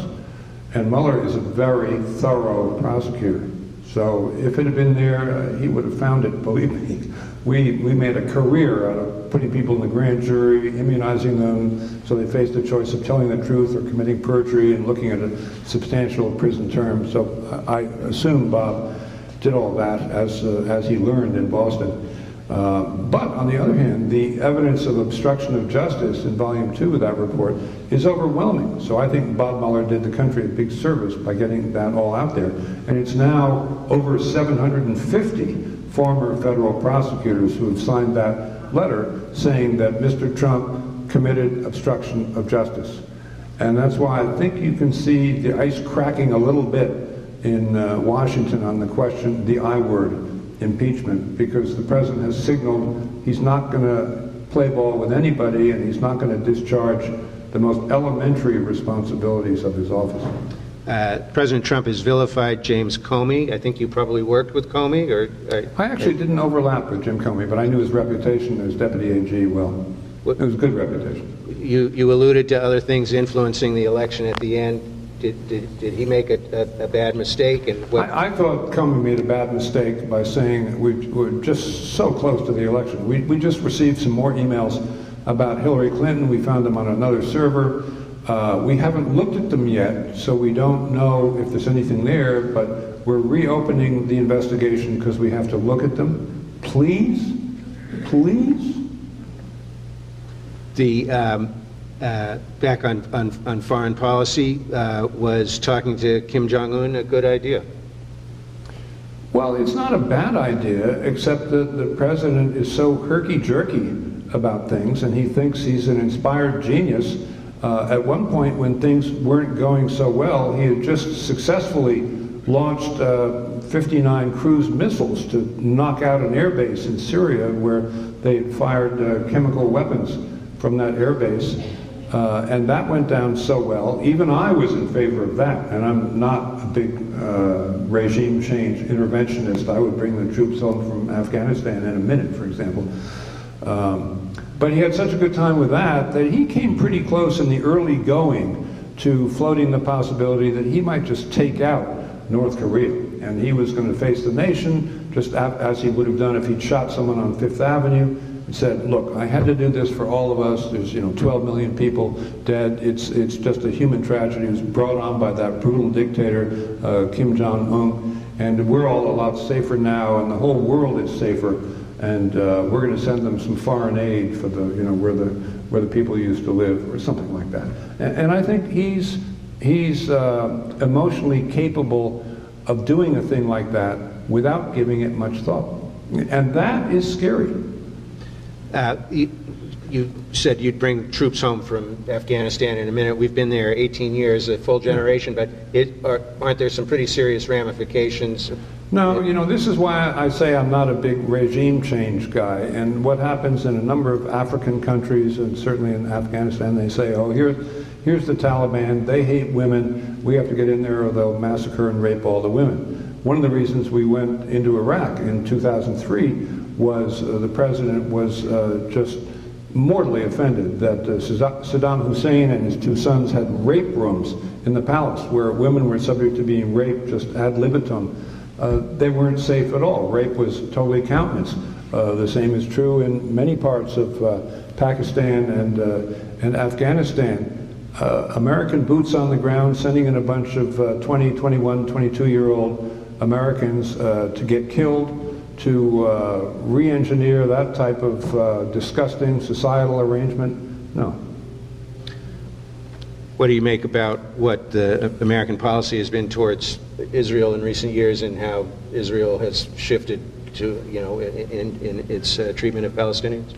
And Mueller is a very thorough prosecutor. So if it had been there, he would have found it, believe me. We made a career out of putting people in the grand jury, immunizing them so they faced the choice of telling the truth or committing perjury and looking at a substantial prison term. So I assume Bob did all that as he learned in Boston. But on the other hand, the evidence of obstruction of justice in Volume 2 of that report is overwhelming. So I think Bob Mueller did the country a big service by getting that all out there. And it's now over 750 former federal prosecutors who have signed that letter saying that Mr. Trump committed obstruction of justice. And that's why I think you can see the ice cracking a little bit in Washington on the question, the I word, impeachment, because the president has signaled he's not going to play ball with anybody and he's not going to discharge the most elementary responsibilities of his office. President Trump has vilified James Comey. I think you probably worked with Comey, or I actually didn't overlap with Jim Comey, but I knew his reputation as deputy AG well. It was a good reputation. You alluded to other things influencing the election at the end. Did he make a bad mistake? And I thought Comey made a bad mistake by saying we're just so close to the election. We just received some more emails about Hillary Clinton. We found them on another server. We haven't looked at them yet, so we don't know if there's anything there, but we're reopening the investigation because we have to look at them. Please? Please? The back on foreign policy, was talking to Kim Jong-un a good idea? Well, it's not a bad idea, except that the president is so herky-jerky about things, and he thinks he's an inspired genius. At one point, when things weren't going so well, he had just successfully launched 59 cruise missiles to knock out an air base in Syria where they fired chemical weapons from that air base. And that went down so well. Even I was in favor of that, and I'm not a big regime change interventionist. I would bring the troops home from Afghanistan in a minute, for example. But he had such a good time with that he came pretty close in the early going to floating the possibility that he might just take out North Korea. And he was going to face the nation just as he would have done if he'd shot someone on Fifth Avenue. He said, look, I had to do this for all of us. There's 12 million people dead. It's just a human tragedy. It was brought on by that brutal dictator, Kim Jong-un. And we're all a lot safer now, and the whole world is safer. And we're going to send them some foreign aid for the, where the people used to live, or something like that. And I think he's emotionally capable of doing a thing like that without giving it much thought. And that is scary. You said you'd bring troops home from Afghanistan in a minute. We've been there 18 years, a full generation, but aren't there some pretty serious ramifications? No, this is why I say I'm not a big regime change guy. And what happens in a number of African countries, and certainly in Afghanistan, they say, oh, here's the Taliban, they hate women, we have to get in there or they'll massacre and rape all the women. One of the reasons we went into Iraq in 2003 was the president was just mortally offended that Saddam Hussein and his two sons had rape rooms in the palace where women were subject to being raped just ad libitum. They weren't safe at all. Rape was totally countenanced. The same is true in many parts of Pakistan and Afghanistan. American boots on the ground sending in a bunch of 20, 21, 22-year-old Americans to get killed, to re-engineer that type of disgusting societal arrangement? No. What do you make about what the American policy has been towards Israel in recent years and how Israel has shifted to, in its treatment of Palestinians?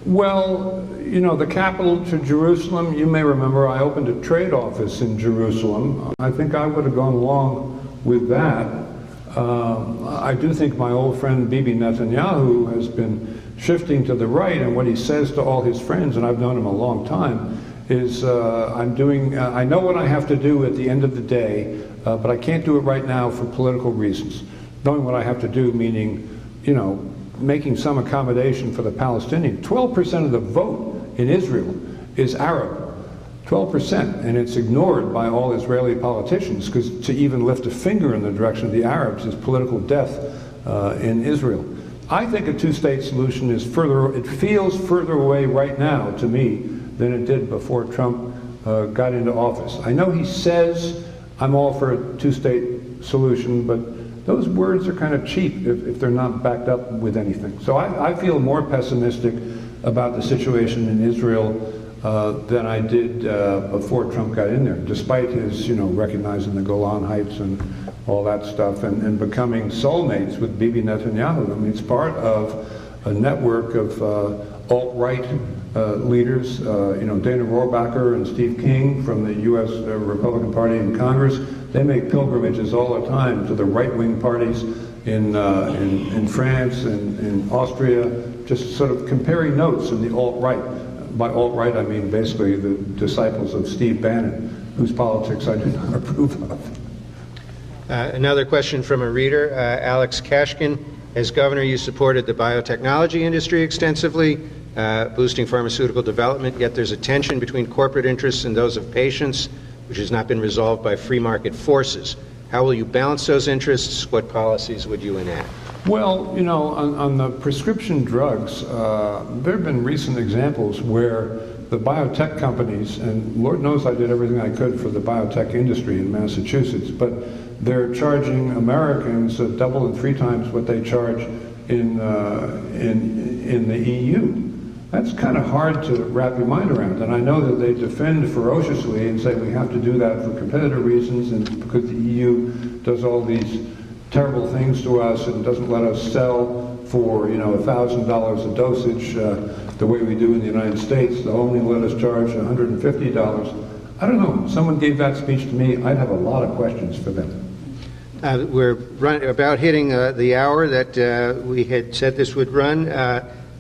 Well, the capital to Jerusalem, you may remember I opened a trade office in Jerusalem. I think I would have gone along with that. I do think my old friend Bibi Netanyahu has been shifting to the right, and what he says to all his friends, and I've known him a long time, is I know what I have to do at the end of the day, but I can't do it right now for political reasons. knowing what I have to do, meaning, you know, making some accommodation for the Palestinians. 12% of the vote in Israel is Arab. 12%, and it's ignored by all Israeli politicians, because to even lift a finger in the direction of the Arabs is political death in Israel. I think a two-state solution is it feels further away right now to me than it did before Trump got into office. I know he says, I'm all for a two-state solution, but those words are kind of cheap if they're not backed up with anything. So I feel more pessimistic about the situation in Israel than I did before Trump got in there, despite his, you know, recognizing the Golan Heights and all that stuff, and becoming soulmates with Bibi Netanyahu. I mean, it's part of a network of alt-right leaders, you know, Dana Rohrabacher and Steve King from the U.S. Republican Party in Congress. They make pilgrimages all the time to the right-wing parties in France and in Austria, just sort of comparing notes in the alt-right. By alt-right, I mean basically the disciples of Steve Bannon, whose politics I do not approve of. Another question from a reader, Alex Kashkin. As governor, you supported the biotechnology industry extensively, boosting pharmaceutical development, yet there's a tension between corporate interests and those of patients, which has not been resolved by free market forces. How will you balance those interests? What policies would you enact? Well, you know, on the prescription drugs, there have been recent examples where the biotech companies, and Lord knows I did everything I could for the biotech industry in Massachusetts, but they're charging Americans double and three times what they charge in the EU. That's kind of hard to wrap your mind around, and I know that they defend ferociously and say we have to do that for competitive reasons and because the EU does all these terrible things to us and doesn't let us sell for, you know, $1,000 a dosage the way we do in the United States. They'll only let us charge $150. I don't know. If someone gave that speech to me, I'd have a lot of questions for them. We're about hitting the hour that we had said this would run.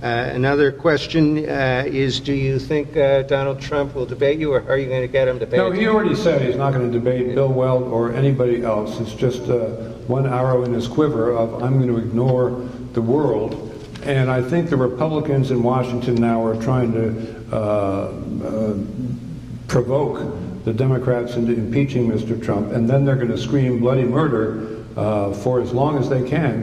Another question is, do you think Donald Trump will debate you, or are you going to get him to debate you? No, he already said he's not going to debate Bill Weld or anybody else. It's just one arrow in his quiver of, I'm going to ignore the world. And I think the Republicans in Washington now are trying to provoke the Democrats into impeaching Mr. Trump, and then they're going to scream bloody murder for as long as they can.